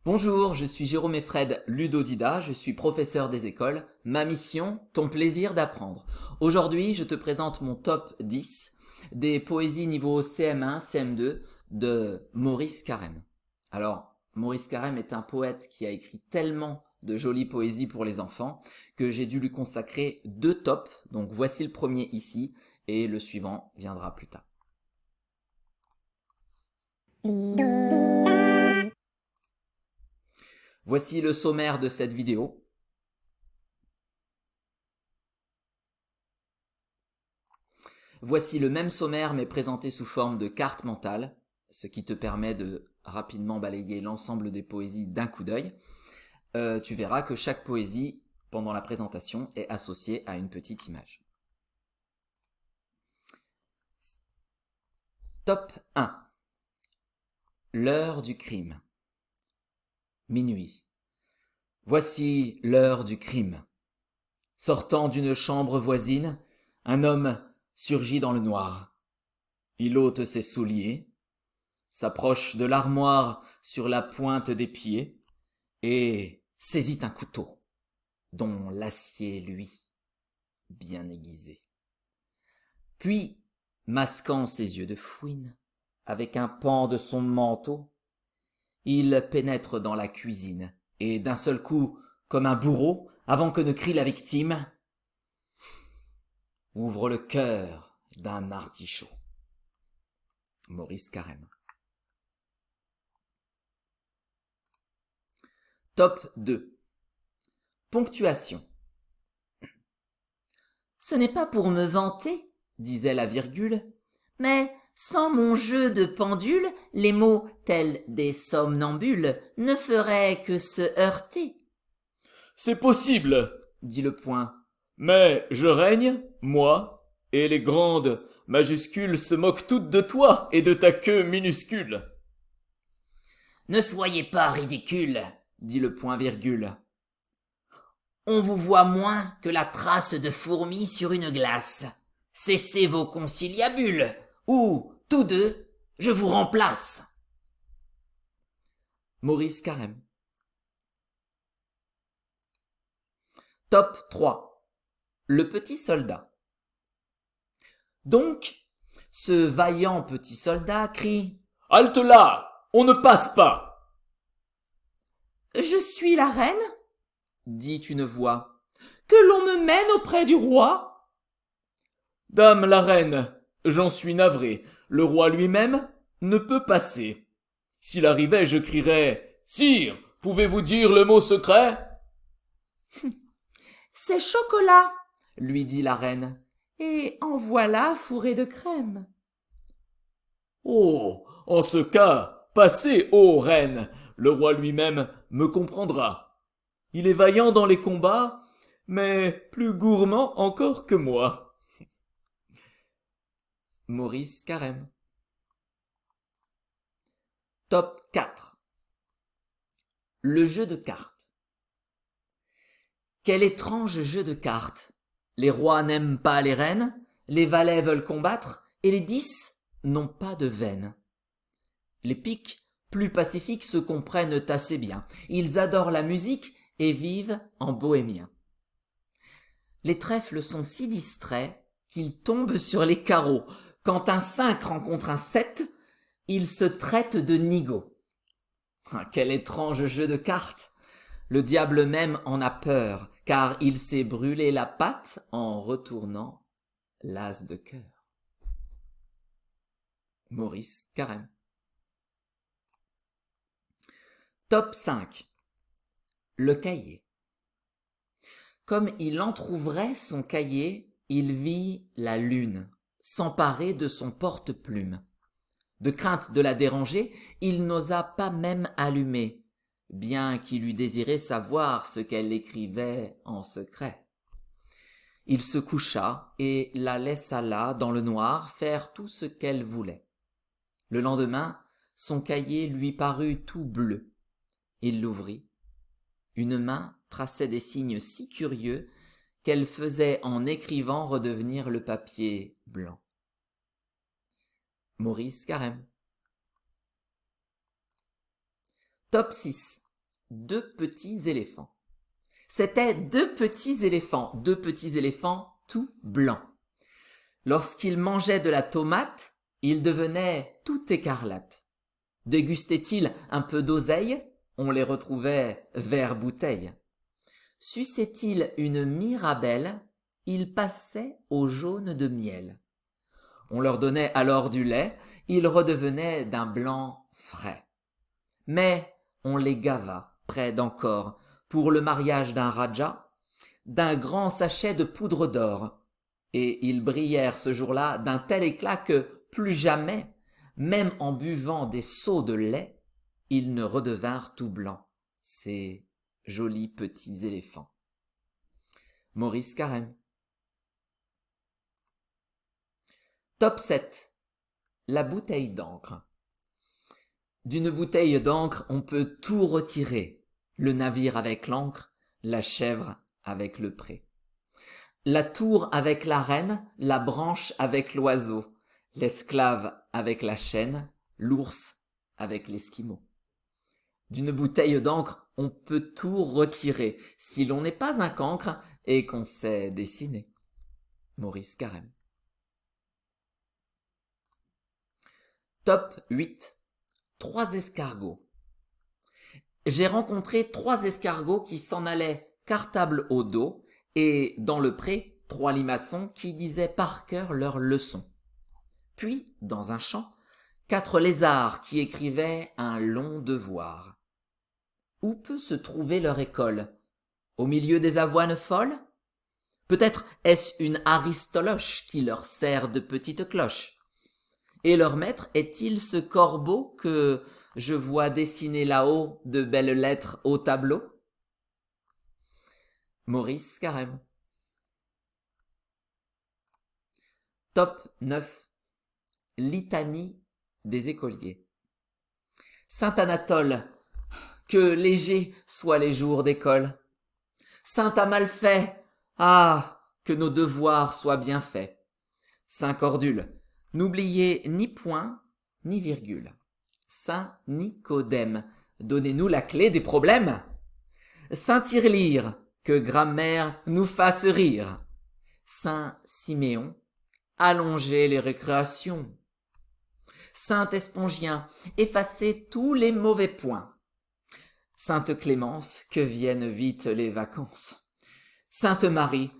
Bonjour, je suis Jérôme Effred Ludodida, je suis professeur des écoles. Ma mission, ton plaisir d'apprendre. Aujourd'hui, je te présente mon top 10 des poésies niveau CM1, CM2 de Maurice Carême. Alors, Maurice Carême est un poète qui a écrit tellement de jolies poésies pour les enfants que j'ai dû lui consacrer 2 tops. Donc voici le premier ici et le suivant viendra plus tard. Voici le sommaire de cette vidéo. Voici le même sommaire mais présenté sous forme de carte mentale, ce qui te permet de rapidement balayer l'ensemble des poésies d'un coup d'œil. Tu verras que chaque poésie, pendant la présentation, est associée à une petite image. Top 1. L'heure du crime. Minuit. Voici l'heure du crime. Sortant d'une chambre voisine, un homme surgit dans le noir. Il ôte ses souliers, s'approche de l'armoire sur la pointe des pieds et saisit un couteau, dont l'acier, lui, bien aiguisé. Puis, masquant ses yeux de fouine, avec un pan de son manteau, il pénètre dans la cuisine et d'un seul coup, comme un bourreau, avant que ne crie la victime, ouvre le cœur d'un artichaut. Maurice Carême. Top 2. Ponctuation. Ce n'est pas pour me vanter, Disait la virgule, mais sans mon jeu de pendule, les mots tels des somnambules ne feraient que se heurter. C'est possible, dit le point. mais je règne, moi, et les grandes majuscules se moquent toutes de toi et de ta queue minuscule. Ne soyez pas ridicule, dit le point virgule. On vous voit moins que la trace de fourmi sur une glace. Cessez vos conciliabules, ou, tous deux, je vous remplace. Maurice Carême. Top 3. Le petit soldat. Donc, ce vaillant petit soldat crie « Halte là, on ne passe pas !» Je suis la reine, dit une voix. que l'on me mène auprès du roi. Dame la reine, j'en suis navré, le roi lui-même ne peut passer. S'il arrivait, je crierais « Sire, pouvez-vous dire le mot secret ?» C'est chocolat, lui dit la reine. et en voilà fourré de crème. Oh, en ce cas, passez, ô reine, le roi lui-même me comprendra. Il est vaillant dans les combats, mais plus gourmand encore que moi. Maurice Carême. Top 4. Le jeu de cartes. Quel étrange jeu de cartes. Les rois n'aiment pas les reines, les valets veulent combattre, et les 10 n'ont pas de veine. Les piques, plus pacifiques, se comprennent assez bien. Ils adorent la musique et vivent en bohémiens. Les trèfles sont si distraits qu'ils tombent sur les carreaux. Quand un 5 rencontre un 7, ils se traitent de nigauds. Quel étrange jeu de cartes! Le diable même en a peur, car il s'est brûlé la patte en retournant l'as de cœur. Maurice Carême. Top 5. Le cahier. Comme il entr'ouvrait son cahier, il vit la lune s'emparer de son porte-plume. De crainte de la déranger, il n'osa pas même allumer, bien qu'il eût désiré savoir ce qu'elle écrivait en secret. Il se coucha et la laissa là, dans le noir, faire tout ce qu'elle voulait. Le lendemain, son cahier lui parut tout bleu. Il l'ouvrit. Une main traçait des signes si curieux qu'elle faisait en écrivant redevenir le papier blanc. Maurice Carême. Top 6. deux petits éléphants. C'étaient deux petits éléphants tout blancs. Lorsqu'ils mangeaient de la tomate, ils devenaient tout écarlates. Dégustaient-ils un peu d'oseille, on les retrouvait vert bouteille. Suçaient-ils une mirabelle, ils passaient au jaune de miel. On leur donnait alors du lait, ils redevenaient d'un blanc frais. Mais on les gava, près d'encore, pour le mariage d'un raja, d'un grand sachet de poudre d'or, et ils brillèrent ce jour-là d'un tel éclat que plus jamais, même en buvant des seaux de lait, ils ne redevinrent tout blancs, ces jolis petits éléphants. Maurice Carême. Top 7. La bouteille d'encre. D'une bouteille d'encre, on peut tout retirer. Le navire avec l'ancre, la chèvre avec le pré. La tour avec la reine, la branche avec l'oiseau, l'esclave avec la chaîne, l'ours avec l'esquimau. D'une bouteille d'encre, on peut tout retirer, si l'on n'est pas un cancre et qu'on sait dessiner. Maurice Carême. Top 8. 3 escargots. J'ai rencontré 3 escargots qui s'en allaient cartable au dos et dans le pré, 3 limaçons qui disaient par cœur leurs leçons. Puis, dans un champ, 4 lézards qui écrivaient un long devoir. Où peut se trouver leur école? Au milieu des avoines folles? Peut-être est-ce une aristoloche qui leur sert de petite cloche? Et leur maître est-il ce corbeau que je vois dessiner là-haut de belles lettres au tableau? Maurice Carême. Top 9. Litanie des écoliers. Saint Anatole, que légers soient les jours d'école. Saint Amalfait, ah, que nos devoirs soient bien faits. Saint Cordule, n'oubliez ni point ni virgule. Saint Nicodème, donnez-nous la clé des problèmes. Saint Tirelire, que grammaire nous fasse rire. Saint Siméon, allongez les récréations. Saint Espongien, effacez tous les mauvais points. Sainte Clémence, que viennent vite les vacances. Sainte Marie,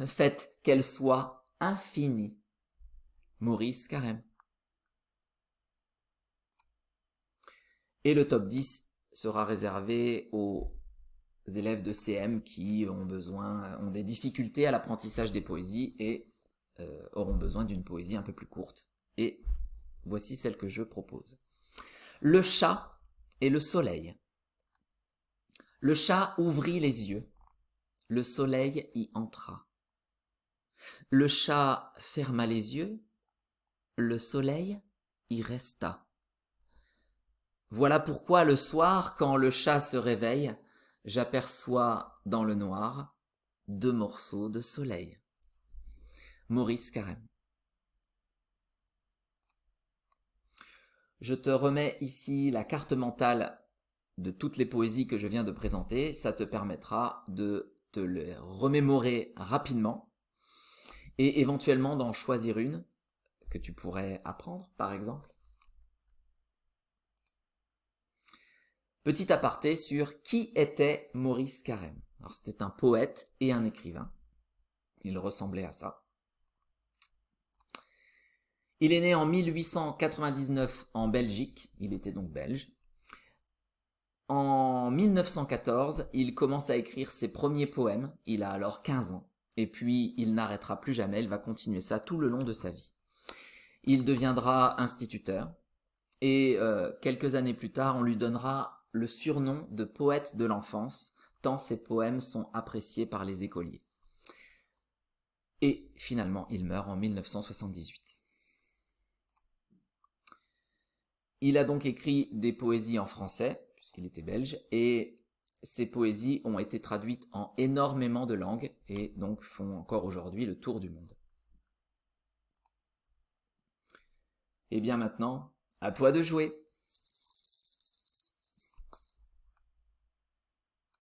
faites qu'elle soit infinie. Maurice Carême. Et le top 10 sera réservé aux élèves de CM qui ont des difficultés à l'apprentissage des poésies et auront besoin d'une poésie un peu plus courte. Et voici celle que je propose. Le chat et le soleil. Le chat ouvrit les yeux. Le soleil y entra. Le chat ferma les yeux. Le soleil y resta. Voilà pourquoi le soir, quand le chat se réveille, j'aperçois dans le noir 2 morceaux de soleil. Maurice Carême. Je te remets ici la carte mentale de toutes les poésies que je viens de présenter. Ça te permettra de te les remémorer rapidement et éventuellement d'en choisir une que tu pourrais apprendre, par exemple. Petit aparté sur qui était Maurice Carême. Alors, c'était un poète et un écrivain. Il ressemblait à ça. Il est né en 1899 en Belgique. Il était donc belge. En 1914, il commence à écrire ses premiers poèmes. Il a alors 15 ans. Et puis, il n'arrêtera plus jamais. Il va continuer ça tout le long de sa vie. Il deviendra instituteur. Et quelques années plus tard, on lui donnera le surnom de poète de l'enfance, tant ses poèmes sont appréciés par les écoliers. Et finalement, il meurt en 1978. Il a donc écrit des poésies en français, puisqu'il était belge, et ces poésies ont été traduites en énormément de langues, et donc font encore aujourd'hui le tour du monde. Et bien maintenant, à toi de jouer!